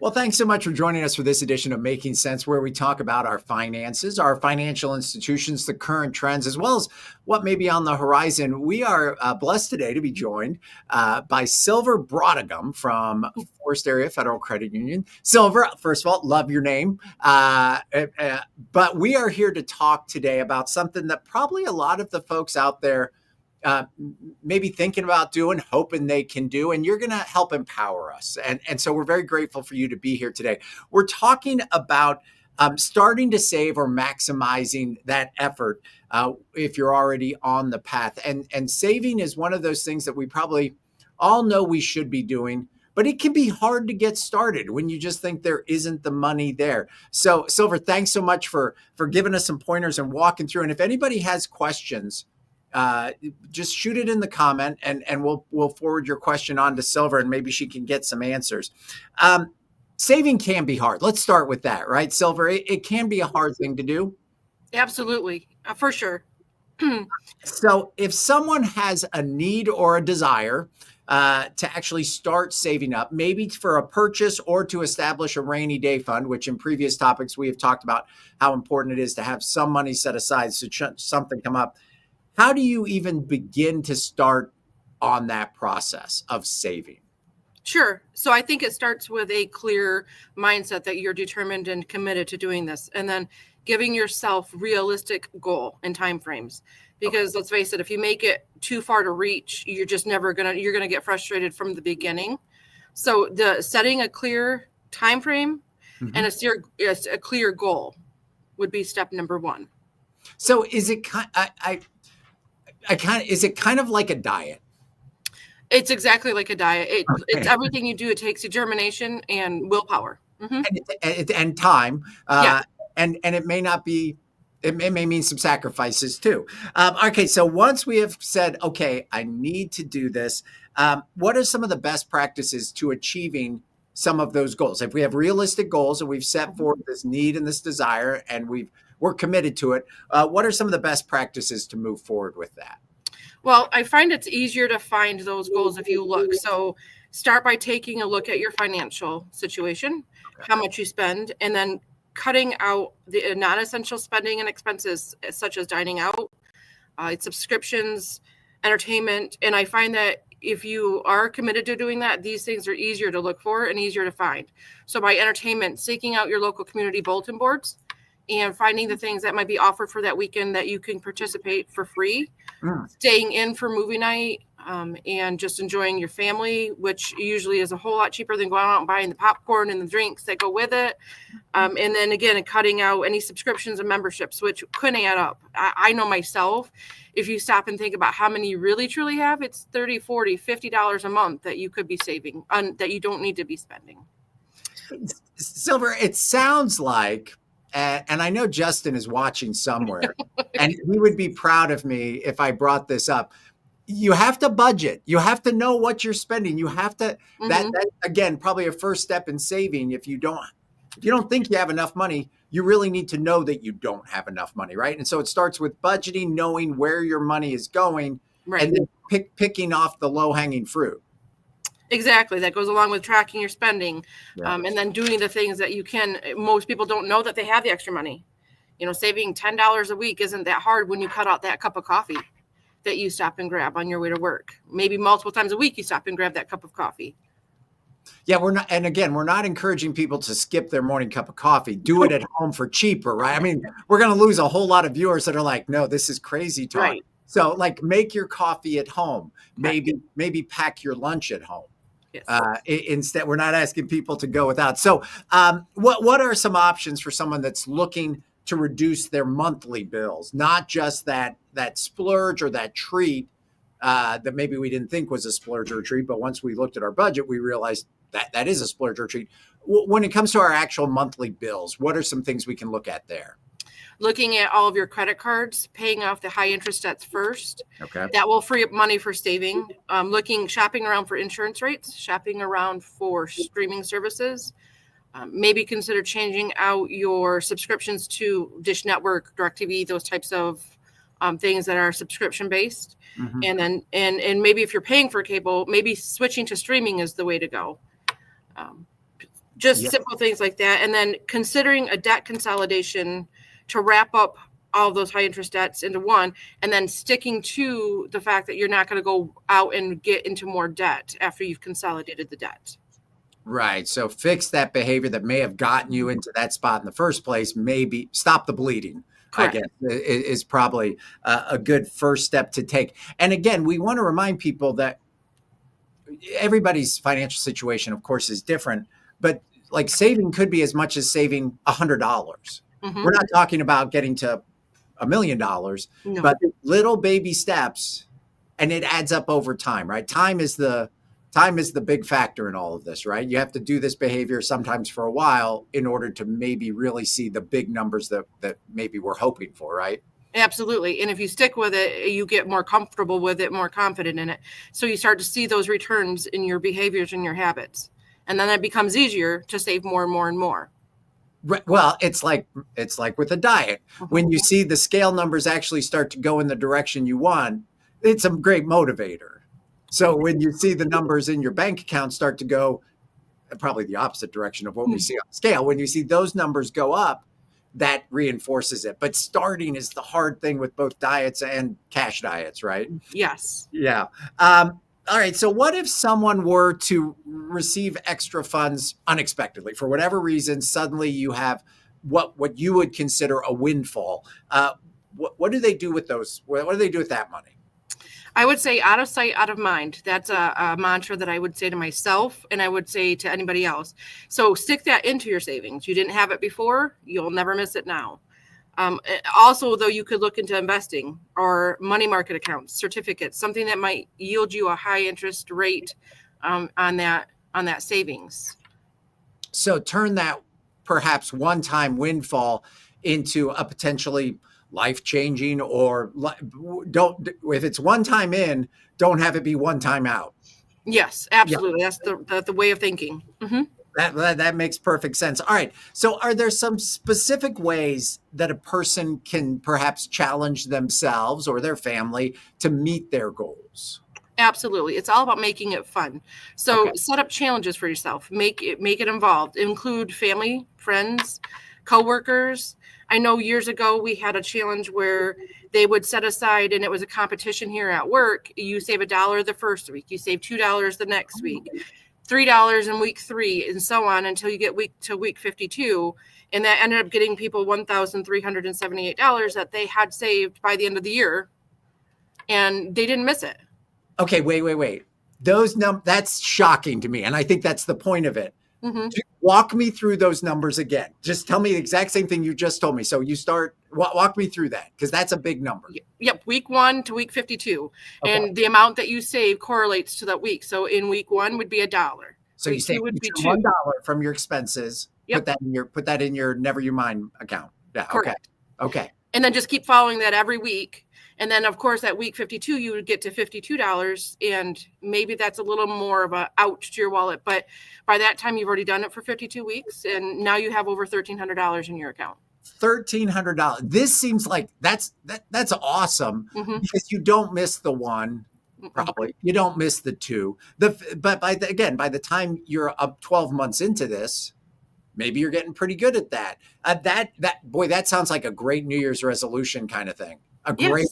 Well, thanks so much for joining us for this edition of Making Sense, where we talk about our finances, our financial institutions, the current trends, as well as what may be on the horizon. We are blessed today to be joined by Silver Broadagum from Forest Area Federal Credit Union. Silver, first of all, love your name. But we are here to talk today about something that probably a lot of the folks out there maybe thinking about doing, hoping they can do, and you're going to help empower us. And so we're very grateful for you to be here today. We're talking about starting to save or maximizing that effort if you're already on the path. And saving is one of those things that we probably all know we should be doing, but it can be hard to get started when you just think there isn't the money there. So Silver, thanks so much for giving us some pointers and walking through. And if anybody has questions, just shoot it in the comment and we'll forward your question on to Silver and maybe she can get some answers. Saving can be hard. Let's start with that, right, Silver? It can be a hard thing to do. Absolutely, for sure. So if someone has a need or a desire to actually start saving up, maybe for a purchase or to establish a rainy day fund, which in previous topics we have talked about how important it is to have some money set aside should something come up. How do you even begin to start on that process of saving? Sure. So I think it starts with a clear mindset that you're determined and committed to doing this, and then giving yourself realistic goal and timeframes. Because let's face it, if you make it too far to reach, you're just you're gonna get frustrated from the beginning. So setting a clear time frame and a clear goal would be step number one. So is it is it kind of like a diet? It's exactly like a diet. It's everything you do. It takes determination and willpower. And time. Yeah. And it may not be, it may mean some sacrifices too. Okay, so once we have said, okay, I need to do this, what are some of the best practices to achieving some of those goals? If we have realistic goals and we've set forth this need and this desire and we're committed to it, what are some of the best practices to move forward with that? Well, I find it's easier to find those goals if you look. So start by taking a look at your financial situation, how much you spend, and then cutting out the non-essential spending and expenses such as dining out, subscriptions, entertainment. And I find that if you are committed to doing that, these things are easier to look for and easier to find. So by entertainment, seeking out your local community bulletin boards and finding the things that might be offered for that weekend that you can participate for free, staying in for movie night, and just enjoying your family, which usually is a whole lot cheaper than going out and buying the popcorn and the drinks that go with it. And then again, cutting out any subscriptions and memberships, which could add up. I know myself, if you stop and think about how many you really truly have, it's $30, $40, $50 a month that you could be saving that you don't need to be spending. Silver, it sounds like, and I know Justin is watching somewhere, and he would be proud of me if I brought this up. You have to budget. You have to know what you're spending. You have to, that again, probably a first step in saving. If you don't think you have enough money, you really need to know that you don't have enough money, right? And so it starts with budgeting, knowing where your money is going, and then picking off the low-hanging fruit. Exactly. That goes along with tracking your spending, and then doing the things that you can. Most people don't know that they have the extra money. Saving $10 a week isn't that hard when you cut out that cup of coffee that you stop and grab on your way to work. Maybe multiple times a week you stop and grab that cup of coffee. Yeah, we're not encouraging people to skip their morning cup of coffee. Do it at home for cheaper, right? I mean, we're going to lose a whole lot of viewers that are like, no, this is crazy talk. Right. So make your coffee at home. Maybe pack your lunch at home. Yes. Instead, we're not asking people to go without. So what are some options for someone that's looking to reduce their monthly bills, not just that splurge or that treat that maybe we didn't think was a splurge or a treat, but once we looked at our budget, we realized that is a splurge or a treat. When it comes to our actual monthly bills, what are some things we can look at there? Looking at all of your credit cards, paying off the high interest debts first. Okay. That will free up money for saving. Shopping around for insurance rates, shopping around for streaming services. Maybe consider changing out your subscriptions to Dish Network, DirecTV, those types of things that are subscription based. And then and maybe if you're paying for cable, maybe switching to streaming is the way to go. Just Yeah. simple things like that. And then considering a debt consolidation to wrap up all those high interest debts into one, and then sticking to the fact that you're not going to go out and get into more debt after you've consolidated the debt. Right. So fix that behavior that may have gotten you into that spot in the first place. Maybe stop the bleeding, I Correct. guess, is probably a good first step to take. And again, we want to remind people that everybody's financial situation, of course, is different, but like saving could be as much as saving $100. Mm-hmm. We're not talking about getting to $1 million, No. but little baby steps, and it adds up over time, right? Time is the big factor in all of this, right? You have to do this behavior sometimes for a while in order to maybe really see the big numbers that maybe we're hoping for, right? Absolutely. And if you stick with it, you get more comfortable with it, more confident in it. So you start to see those returns in your behaviors and your habits. And then it becomes easier to save more and more and more. Well, it's like with a diet. When you see the scale numbers actually start to go in the direction you want, it's a great motivator. So when you see the numbers in your bank account start to go probably the opposite direction of what we see on the scale, when you see those numbers go up, that reinforces it. But starting is the hard thing with both diets and cash diets, right? Yes. Yeah. All right. So, what if someone were to receive extra funds unexpectedly for whatever reason? Suddenly, you have what you would consider a windfall. What do they do with those? What do they do with that money? I would say out of sight, out of mind. That's a mantra that I would say to myself, and I would say to anybody else. So stick that into your savings. You didn't have it before, you'll never miss it now. Also, though, you could look into investing or money market accounts, certificates, something that might yield you a high interest rate on that savings. So turn that perhaps one-time windfall into a potentially life-changing, or don't, if it's one time in, don't have it be one time out. Yes, Yeah. absolutely. That's the way of thinking. Mm-hmm. That makes perfect sense. All right. So are there some specific ways that a person can perhaps challenge themselves or their family to meet their goals? Absolutely. It's all about making it fun. So Okay. set up challenges for yourself. Make it involved. Include family, friends, coworkers. I know years ago we had a challenge where they would set aside, and it was a competition here at work. You save $1 the first week, you save $2 the next week, $3 in week 3, and so on until you get week 52. And that ended up getting people $1,378 that they had saved by the end of the year, and they didn't miss it. Okay, wait. That's shocking to me. And I think that's the point of it. Mm-hmm. Walk me through those numbers again. Just tell me the exact same thing you just told me. So you walk me through that, because that's a big number. Yep, week 1 to week 52. Okay. And the amount that you save correlates to that week. So in week 1 would be $1. So week you save 2 would be $2. $1 from your expenses. Yep. Put that in your Never You Mind account. Yeah. Correct. Okay. And then just keep following that every week. And then, of course, at week 52, you would get to $52. And maybe that's a little more of a ouch to your wallet. But by that time, you've already done it for 52 weeks. And now you have over $1,300 in your account. $1,300. This seems like that's awesome, because you don't miss the one. Probably you don't miss the two. But by the time you're up 12 months into this, maybe you're getting pretty good at that. That sounds like a great New Year's resolution kind of thing. A great,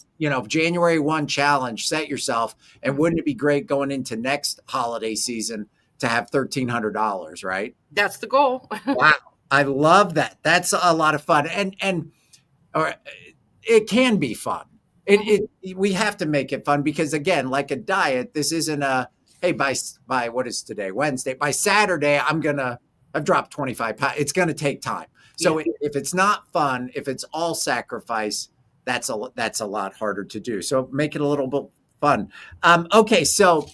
January 1 challenge, set yourself. And wouldn't it be great going into next holiday season to have $1,300, right? That's the goal. Wow. I love that. That's a lot of fun. Or it can be fun. We have to make it fun, because again, like a diet, this isn't hey, by what is today? Wednesday. By Saturday, I've dropped 25 pounds. It's going to take time. So if it's not fun, if it's all sacrifice, that's a lot harder to do. So make it a little bit fun. Okay. So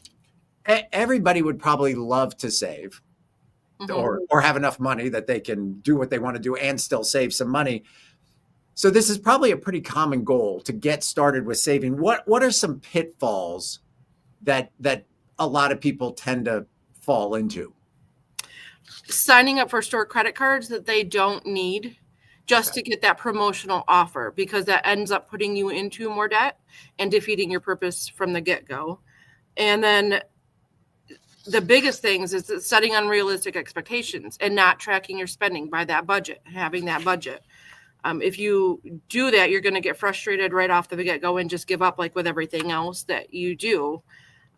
everybody would probably love to save, or have enough money that they can do what they want to do and still save some money. So this is probably a pretty common goal to get started with saving. What are some pitfalls that a lot of people tend to fall into? Signing up for store credit cards that they don't need just to get that promotional offer, because that ends up putting you into more debt and defeating your purpose from the get-go. And then the biggest things is setting unrealistic expectations and not tracking your spending by that budget, having that budget. If you do that, you're going to get frustrated right off the get-go and just give up, like with everything else that you do.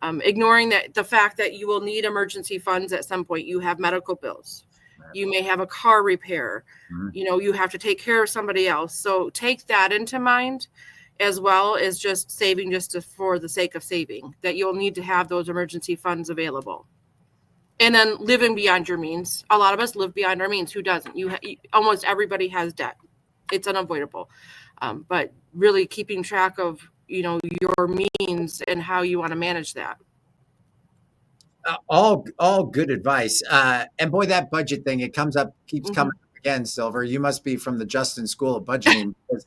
Ignoring that the fact that you will need emergency funds at some point. You have medical bills. You may have a car repair. You have to take care of somebody else. So take that into mind, as well as just saving for the sake of saving, that you'll need to have those emergency funds available. And then living beyond your means. A lot of us live beyond our means. Who doesn't? Almost everybody has debt. It's unavoidable. But really keeping track of, your means and how you want to manage that. All good advice. And boy, that budget thing, it keeps coming up again, Silver. You must be from the Justin School of Budgeting. Because,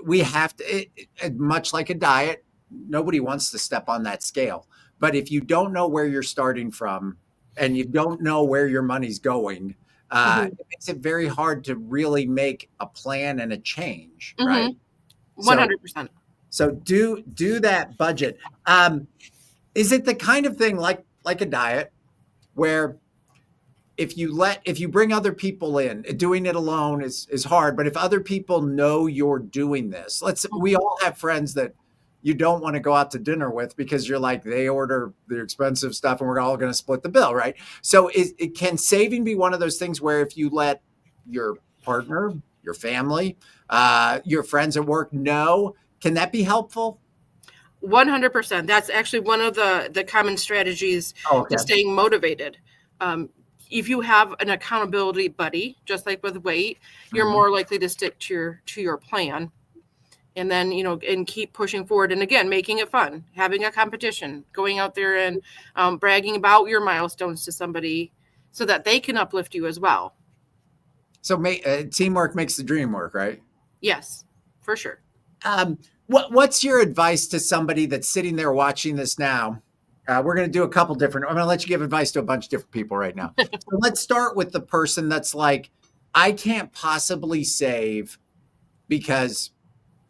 we have to, much like a diet, nobody wants to step on that scale. But if you don't know where you're starting from and you don't know where your money's going, it makes it very hard to really make a plan and a change, right? 100%. So do that budget. Is it the kind of thing like a diet where if you bring other people in, doing it alone is hard, but if other people know you're doing this, we all have friends that you don't want to go out to dinner with because you're like, they order the expensive stuff and we're all going to split the bill, right? So can saving be one of those things where if you let your partner, your family, your friends at work know, can that be helpful? 100%. That's actually one of the common strategies to staying motivated. If you have an accountability buddy, just like with weight, you're more likely to stick to your plan. And then, and keep pushing forward. And again, making it fun, having a competition, going out there and bragging about your milestones to somebody so that they can uplift you as well. So teamwork makes the dream work, right? Yes, for sure. What's your advice to somebody that's sitting there watching this now? We're going to do a couple different. I'm going to let you give advice to a bunch of different people right now. So let's start with the person that's like, I can't possibly save because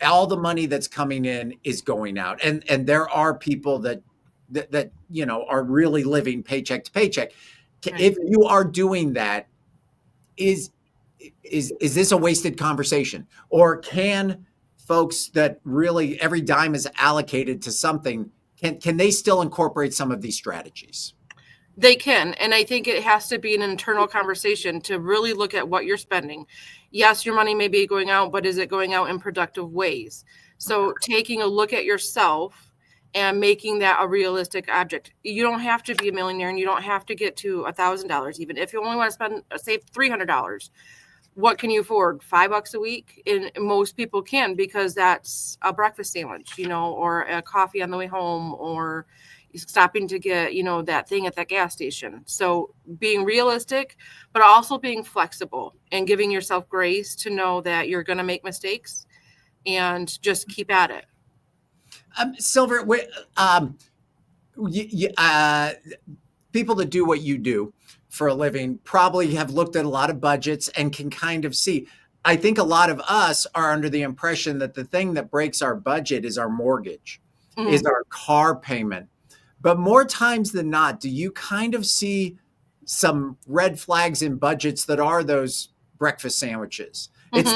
all the money that's coming in is going out. And there are people that are really living paycheck to paycheck. Right. If you are doing that, is this a wasted conversation? Or can folks that really every dime is allocated to something, can they still incorporate some of these strategies? They can. And I think it has to be an internal conversation to really look at what you're spending. Yes, your money may be going out, but is it going out in productive ways? So taking a look at yourself and making that a realistic object. You don't have to be a millionaire and you don't have to get to $1,000. Even if you only want to save $300, what can you afford? $5 a week? And most people can, because that's a breakfast sandwich, or a coffee on the way home, or stopping to get, that thing at that gas station. So being realistic, but also being flexible and giving yourself grace to know that you're going to make mistakes and just keep at it. Silver, people that do what you do for a living probably have looked at a lot of budgets and can kind of see. I think a lot of us are under the impression that the thing that breaks our budget is our mortgage, is our car payment. But more times than not, do you kind of see some red flags in budgets that are those breakfast sandwiches? It's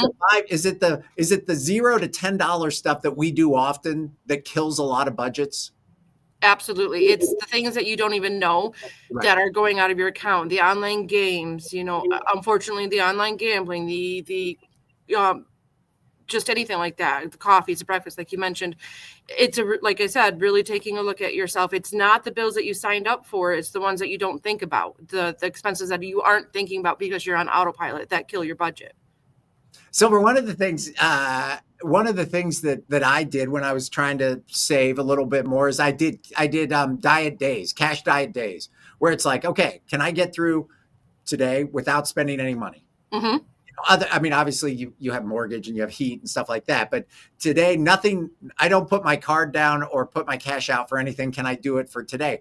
is it the $0 to $10 stuff that we do often that kills a lot of budgets? Absolutely. It's the things that you don't even know that are going out of your account. The online games, unfortunately, the online gambling, the just anything like that, the coffees, the breakfast, like you mentioned. It's like I said, really taking a look at yourself. It's not the bills that you signed up for. It's the ones that you don't think about, the expenses that you aren't thinking about because you're on autopilot that kill your budget. Silver, one of the things that I did when I was trying to save a little bit more is I did diet days, cash diet days, where it's like, okay, can I get through today without spending any money? Obviously you have mortgage and you have heat and stuff like that, but today nothing. I don't put my card down or put my cash out for anything. Can I do it for today?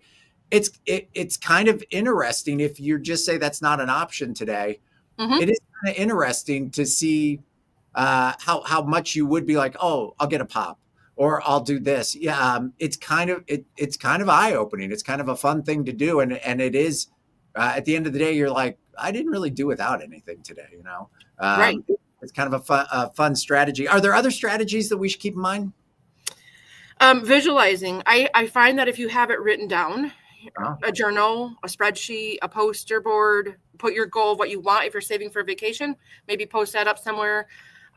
It's kind of interesting if you just say that's not an option today. It is kind of interesting to see how much you would be like, oh, I'll get a pop, or I'll do this. Yeah, it's kind of it's kind of eye opening. It's kind of a fun thing to do, and it is. At the end of the day, you're like, I didn't really do without anything today. Right. It's kind of a fun strategy. Are there other strategies that we should keep in mind? Visualizing. I find that if you have it written down, Oh, a journal, a spreadsheet, a poster board, put your goal of what you want. If you're saving for a vacation, maybe post that up somewhere.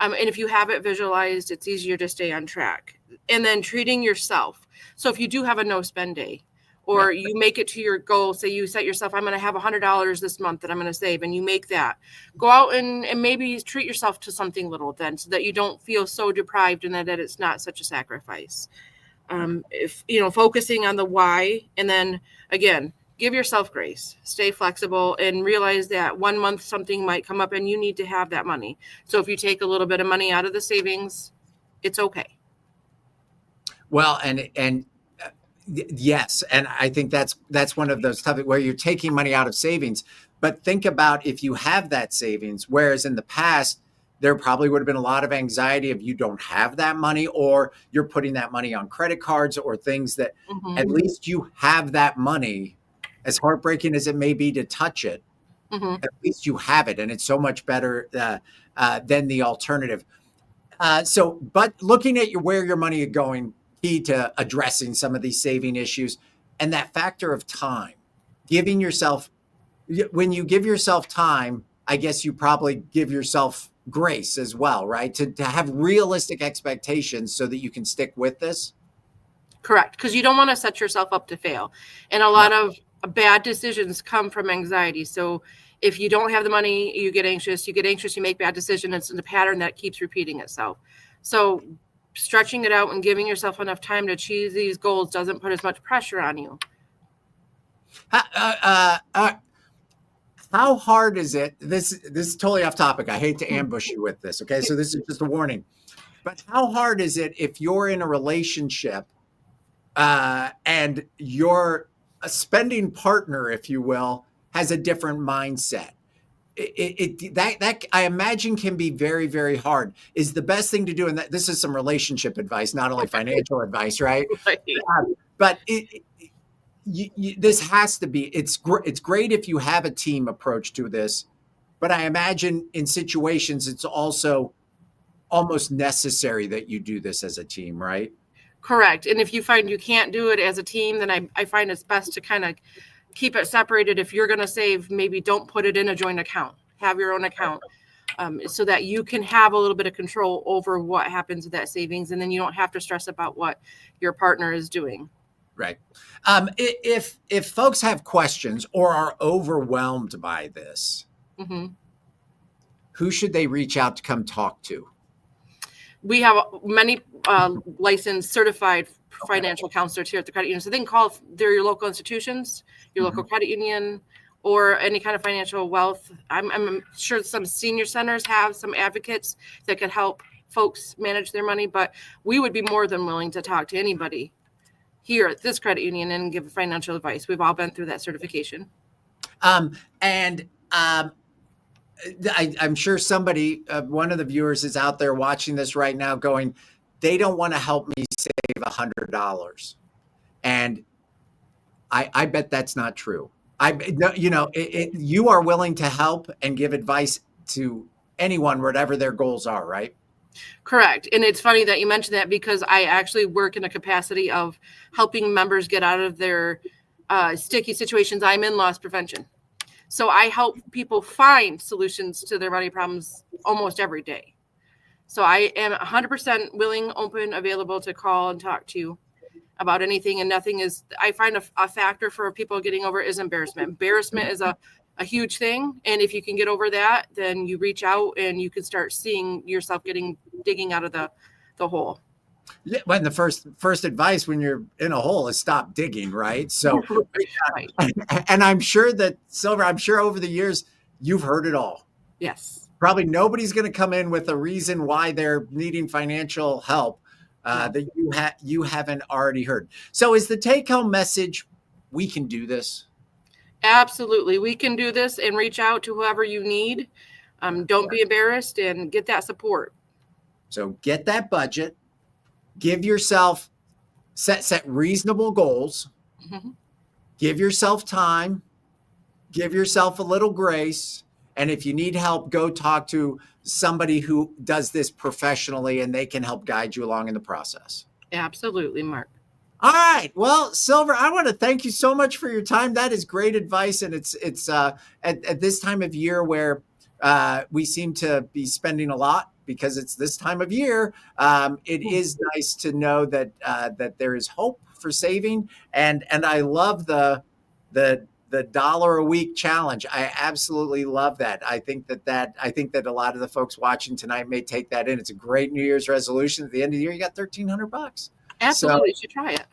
And if you have it visualized, it's easier to stay on track. And then treating yourself. So if you do have a no spend day, yeah. or you make it to your goal, say you set yourself, I'm going to have $100 this month that I'm going to save, and you make that, go out and maybe treat yourself to something little then, so that you don't feel so deprived and that it's not such a sacrifice. If focusing on the why, and then again, give yourself grace, stay flexible, and realize that 1 month something might come up and you need to have that money. So if you take a little bit of money out of the savings, it's okay. Well, and yes, and I think that's one of those tough where you're taking money out of savings. But think about if you have that savings, whereas in the past there probably would have been a lot of anxiety if you don't have that money, or you're putting that money on credit cards or things that at Mm-hmm. least you have that money. As heartbreaking as it may be to touch it, Mm-hmm. at least you have it, and it's so much better than the alternative. But looking at where your money is going, key to addressing some of these saving issues, and that factor of time, giving yourself, when you give yourself time, I guess you probably give yourself grace as well, right? To have realistic expectations so that you can stick with this. Correct, because you don't want to set yourself up to fail. And a No. lot of bad decisions come from anxiety. So if you don't have the money, you get anxious, you make bad decisions. It's a pattern that keeps repeating itself. So stretching it out and giving yourself enough time to achieve these goals doesn't put as much pressure on you. Uh, uh, uh, how hard is it? This is totally off topic. I hate to ambush you with this. Okay, so this is just a warning. But how hard is it if you're in a relationship and your spending partner, if you will, has a different mindset? That I imagine can be very, very hard. Is the best thing to do, and this is some relationship advice, not only financial advice, right? But this has to be. It's great if you have a team approach to this, but I imagine in situations it's also almost necessary that you do this as a team, right? Correct. And if you find you can't do it as a team, then I find it's best to kind of keep it separated. If you're going to save, maybe don't put it in a joint account. Have your own account, so that you can have a little bit of control over what happens with that savings, and then you don't have to stress about what your partner is doing. Right. If folks have questions or are overwhelmed by this, Mm-hmm. who should they reach out to come talk to? We have many licensed, certified financial counselors here at the credit union. So they can call your local institutions, your local credit union, or any kind of financial wealth. I'm sure some senior centers have some advocates that can help folks manage their money, but we would be more than willing to talk to anybody here at this credit union and give financial advice. We've all been through that certification. And I'm sure somebody, one of the viewers is out there watching this right now going, they don't want to help me save $100. And I bet that's not true. You are willing to help and give advice to anyone, whatever their goals are, right? Correct. And it's funny that you mentioned that, because I actually work in a capacity of helping members get out of their sticky situations. I'm in loss prevention. So I help people find solutions to their money problems almost every day. So I am 100% willing, open, available to call and talk to you about anything. And nothing is, I find a factor for people getting over is embarrassment. Embarrassment is a huge thing. And if you can get over that, then you reach out and you can start seeing yourself digging out of the hole. Yeah, when the first advice when you're in a hole is stop digging, right? So, Right. and I'm sure that Silver, I'm sure over the years you've heard it all. Yes. Probably nobody's going to come in with a reason why they're needing financial help that you haven't already heard. So, is the take-home message, we can do this? Absolutely. We can do this, and reach out to whoever you need. Don't be embarrassed and get that support. So, get that budget, give yourself set reasonable goals, Mhm. give yourself time, give yourself a little grace. And if you need help, go talk to somebody who does this professionally and they can help guide you along in the process. Absolutely, Mark. All right. Well, Silver, I want to thank you so much for your time. That is great advice. And it's at this time of year where we seem to be spending a lot because it's this time of year. It is nice to know that that there is hope for saving. And I love the dollar a week challenge. I absolutely love that. I think that a lot of the folks watching tonight may take that in. It's a great New Year's resolution. At the end of the year, you got $1,300. So Absolutely, you should try it.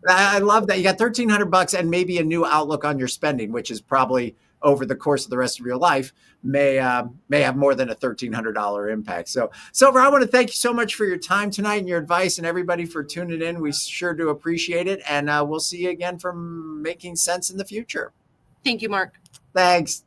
I love that you got $1,300 and maybe a new outlook on your spending, which is probably over the course of the rest of your life may have more than a $1,300 impact. So, Silver, I want to thank you so much for your time tonight and your advice, and everybody for tuning in. We sure do appreciate it, and we'll see you again for Making Sense in the future. Thank you, Mark. Thanks.